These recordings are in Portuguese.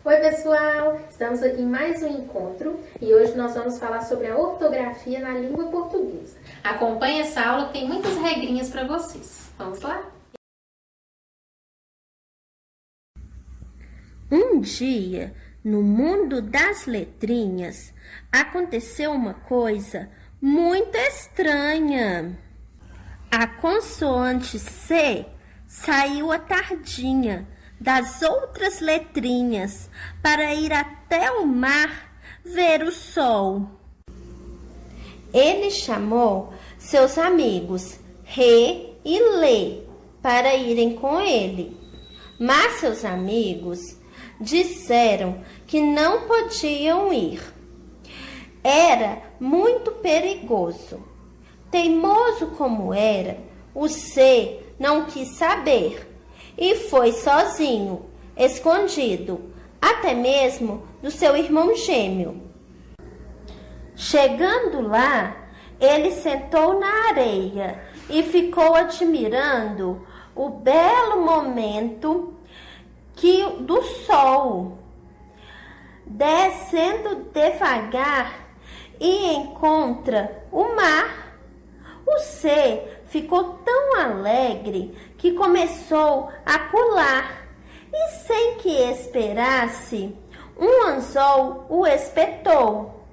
Oi pessoal, estamos aqui em mais um encontro e hoje nós vamos falar sobre a ortografia na língua portuguesa. Acompanhe essa aula que tem muitas regrinhas para vocês. Vamos lá? Um dia, no mundo das letrinhas, aconteceu uma coisa muito estranha. A consoante C saiu à tardinha das outras letrinhas para ir até o mar ver o sol. Ele chamou seus amigos Rê e Lê para irem com ele, mas seus amigos disseram que não podiam ir. Era muito perigoso. Teimoso como era, o C não quis saber e foi sozinho, escondido, até mesmo do seu irmão gêmeo. Chegando lá, ele sentou na areia e ficou admirando o belo momento do sol, descendo devagar e encontra o mar. O C ficou tão alegre que começou a pular e, sem que esperasse, um anzol o espetou.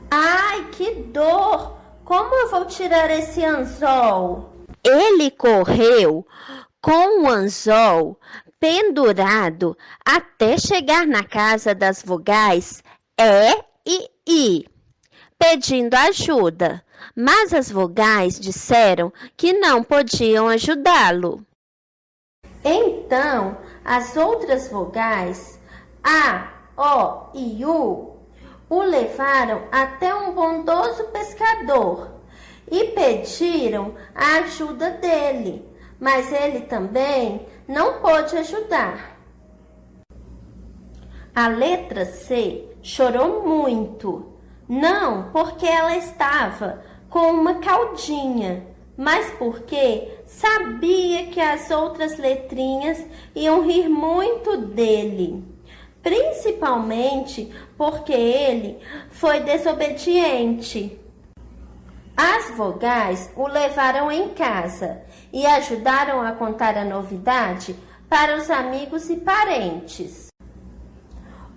Ai, que dor! Como eu vou tirar esse anzol? Ele correu com o anzol pendurado até chegar na casa das vogais E e I, pedindo ajuda, mas as vogais disseram que não podiam ajudá-lo. Então, as outras vogais, A, O e U, o levaram até um bondoso pescador e pediram a ajuda dele, mas ele também não pôde ajudar. A letra C chorou muito, não porque ela estava com uma caldinha, mas porque sabia que as outras letrinhas iam rir muito dele, principalmente porque ele foi desobediente. As vogais o levaram em casa e ajudaram a contar a novidade para os amigos e parentes.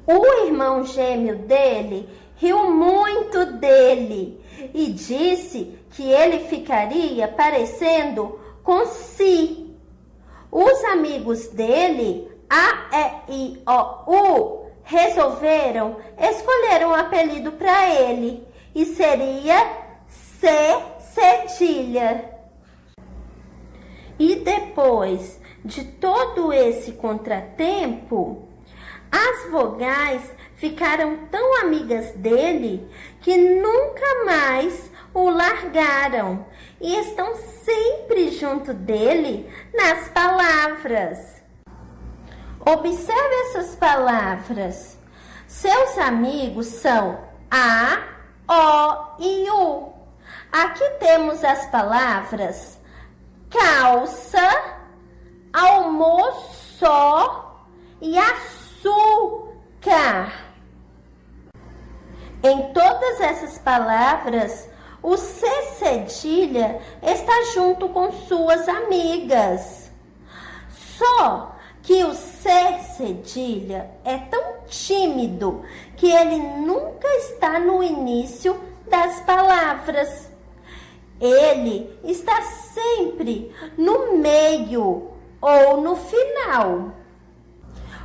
O irmão gêmeo dele riu muito dele e disse que ele ficaria parecendo com Si. Os amigos dele, A, E, I, O, U, resolveram escolher um apelido para ele e seria C cedilha. E depois de todo esse contratempo, as vogais ficaram tão amigas dele que nunca mais o largaram e estão sempre junto dele nas palavras. Observe essas palavras. Seus amigos são A, O e U. Aqui temos as palavras calça, almoço e açúcar. Em todas essas palavras, o C cedilha está junto com suas amigas. Só que o C cedilha é tão tímido que ele nunca está no início das palavras. Ele está sempre no meio ou no final.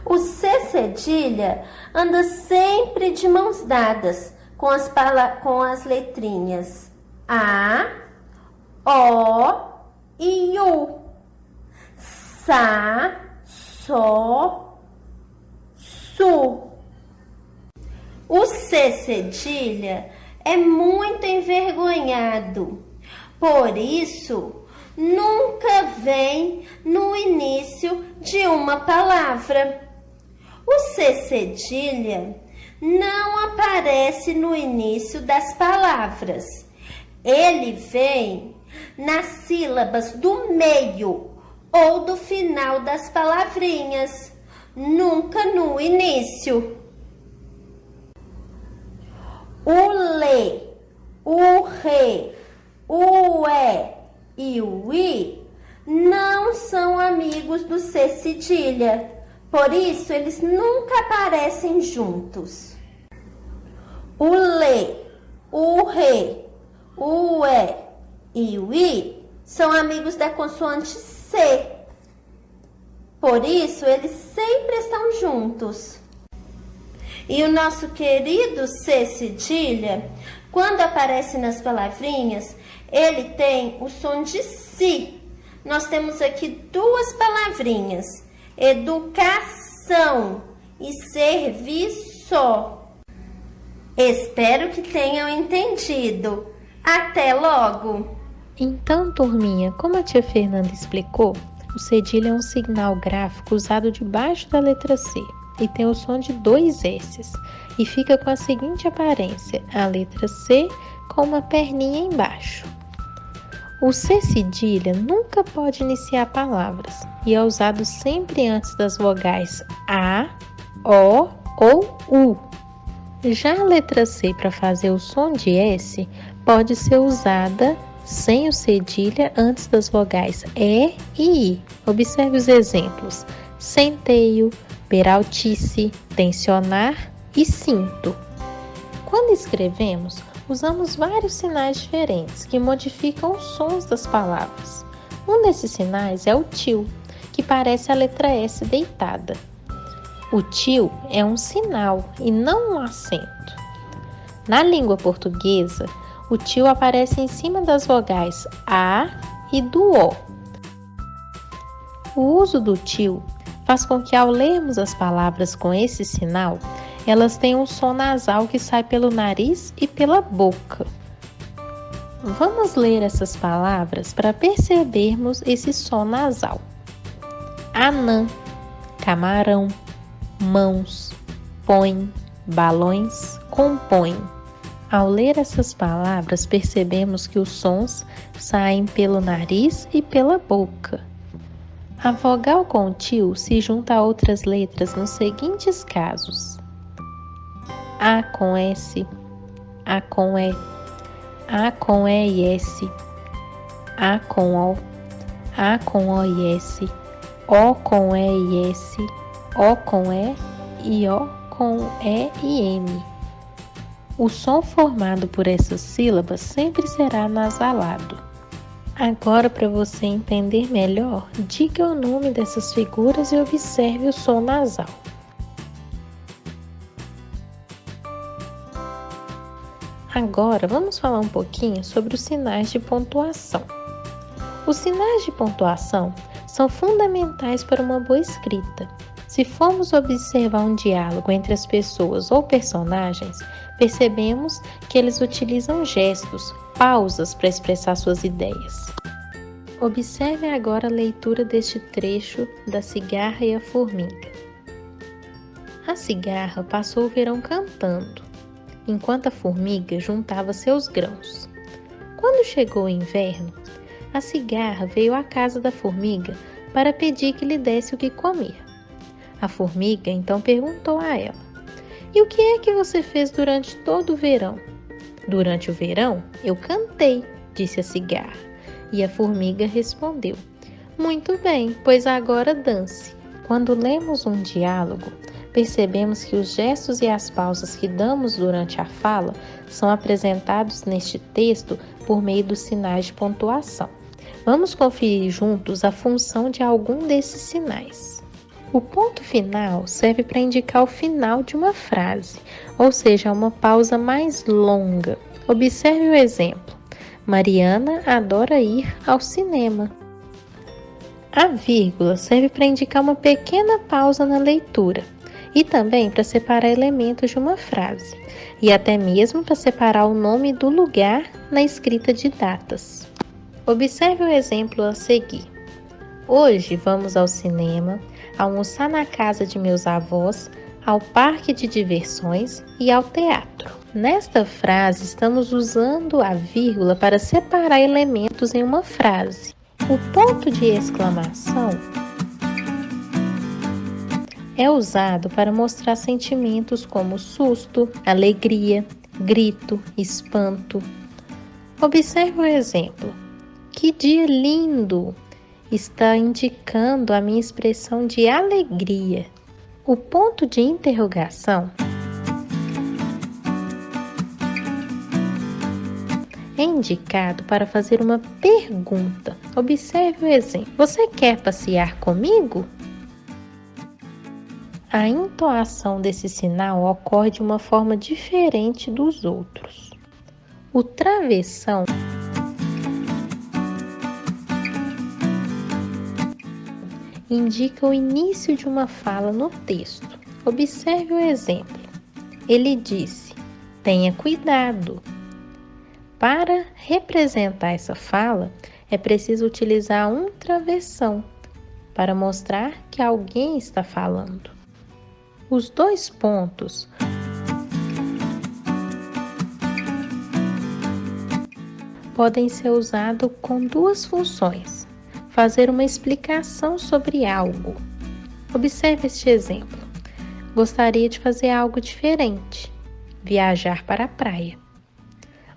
O C cedilha anda sempre de mãos dadas com as letrinhas A, O e U. Sa, So, Su. O C cedilha é muito envergonhado, por isso nunca vem no início de uma palavra. O C cedilha não aparece no início das palavras. Ele vem nas sílabas do meio ou do final das palavrinhas, nunca no início. O lê, o rê, o é e o i não são amigos do C cedilha, por isso eles nunca aparecem juntos. O lê, o rê, o é e o i são amigos da consoante C, por isso eles sempre estão juntos. E o nosso querido C cedilha, quando aparece nas palavrinhas, ele tem o som de si. Nós temos aqui duas palavrinhas, educação e serviço. Espero que tenham entendido. Até logo! Então, turminha, como a tia Fernanda explicou, o cedilha é um sinal gráfico usado debaixo da letra C e tem o som de 2 S's e fica com a seguinte aparência, a letra C com uma perninha embaixo. O C cedilha nunca pode iniciar palavras e é usado sempre antes das vogais A, O ou U. Já a letra C para fazer o som de S pode ser usada sem o cedilha antes das vogais E e I. Observe os exemplos: centeio, peraltice, tensionar e cinto. Quando escrevemos, usamos vários sinais diferentes que modificam os sons das palavras. Um desses sinais é o til, que parece a letra S deitada. O til é um sinal e não um acento. Na língua portuguesa, o til aparece em cima das vogais A e do O. O uso do til faz com que, ao lermos as palavras com esse sinal, elas tenham um som nasal que sai pelo nariz e pela boca. Vamos ler essas palavras para percebermos esse som nasal. Anã, camarão, mãos, põe, balões, compõe. Ao ler essas palavras, percebemos que os sons saem pelo nariz e pela boca. A vogal com o til se junta a outras letras nos seguintes casos: A com S, A com E, A com E e S, A com O, A com O e S, O com E e S, O com E e O com E e M. O som formado por essas sílabas sempre será nasalado. Agora, para você entender melhor, diga o nome dessas figuras e observe o som nasal. Agora, vamos falar um pouquinho sobre os sinais de pontuação. Os sinais de pontuação são fundamentais para uma boa escrita. Se formos observar um diálogo entre as pessoas ou personagens, percebemos que eles utilizam gestos, pausas para expressar suas ideias. Observe agora a leitura deste trecho da Cigarra e a Formiga. A cigarra passou o verão cantando, enquanto a formiga juntava seus grãos. Quando chegou o inverno, a cigarra veio à casa da formiga para pedir que lhe desse o que comer. A formiga então perguntou a ela: "E o que é que você fez durante todo o verão?" "Durante o verão, eu cantei", disse a cigarra. E a formiga respondeu: "Muito bem, pois agora dance." Quando lemos um diálogo, percebemos que os gestos e as pausas que damos durante a fala são apresentados neste texto por meio dos sinais de pontuação. Vamos conferir juntos a função de algum desses sinais. O ponto final serve para indicar o final de uma frase, ou seja, uma pausa mais longa. Observe o exemplo: Mariana adora ir ao cinema. A vírgula serve para indicar uma pequena pausa na leitura e também para separar elementos de uma frase e até mesmo para separar o nome do lugar na escrita de datas. Observe o exemplo a seguir: Hoje vamos ao cinema, almoçar na casa de meus avós, ao parque de diversões e ao teatro. Nesta frase, estamos usando a vírgula para separar elementos em uma frase. O ponto de exclamação É usado para mostrar sentimentos como susto, alegria, grito, espanto. Observe o exemplo. Que dia lindo! Está indicando a minha expressão de alegria. O ponto de interrogação é indicado para fazer uma pergunta. Observe o exemplo. Você quer passear comigo? A entoação desse sinal ocorre de uma forma diferente dos outros. O travessão indica o início de uma fala no texto. Observe o exemplo. Ele disse: tenha cuidado. Para representar essa fala, é preciso utilizar um travessão para mostrar que alguém está falando. Os dois pontos podem ser usados com duas funções: fazer uma explicação sobre algo. Observe este exemplo. Gostaria de fazer algo diferente, viajar para a praia.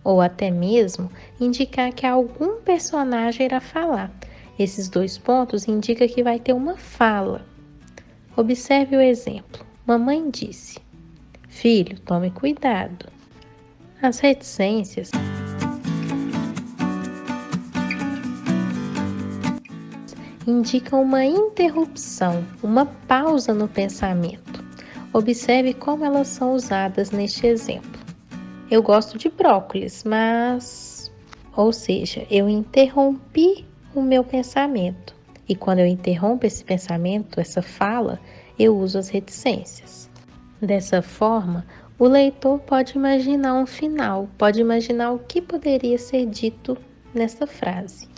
Ou até mesmo indicar que algum personagem irá falar. Esses dois pontos indicam que vai ter uma fala. Observe o exemplo. Mamãe disse: filho, tome cuidado. As reticências indicam uma interrupção, uma pausa no pensamento. Observe como elas são usadas neste exemplo. Eu gosto de brócolis, mas... Ou seja, eu interrompi o meu pensamento. E quando eu interrompo esse pensamento, essa fala, eu uso as reticências. Dessa forma, o leitor pode imaginar um final, pode imaginar o que poderia ser dito nessa frase.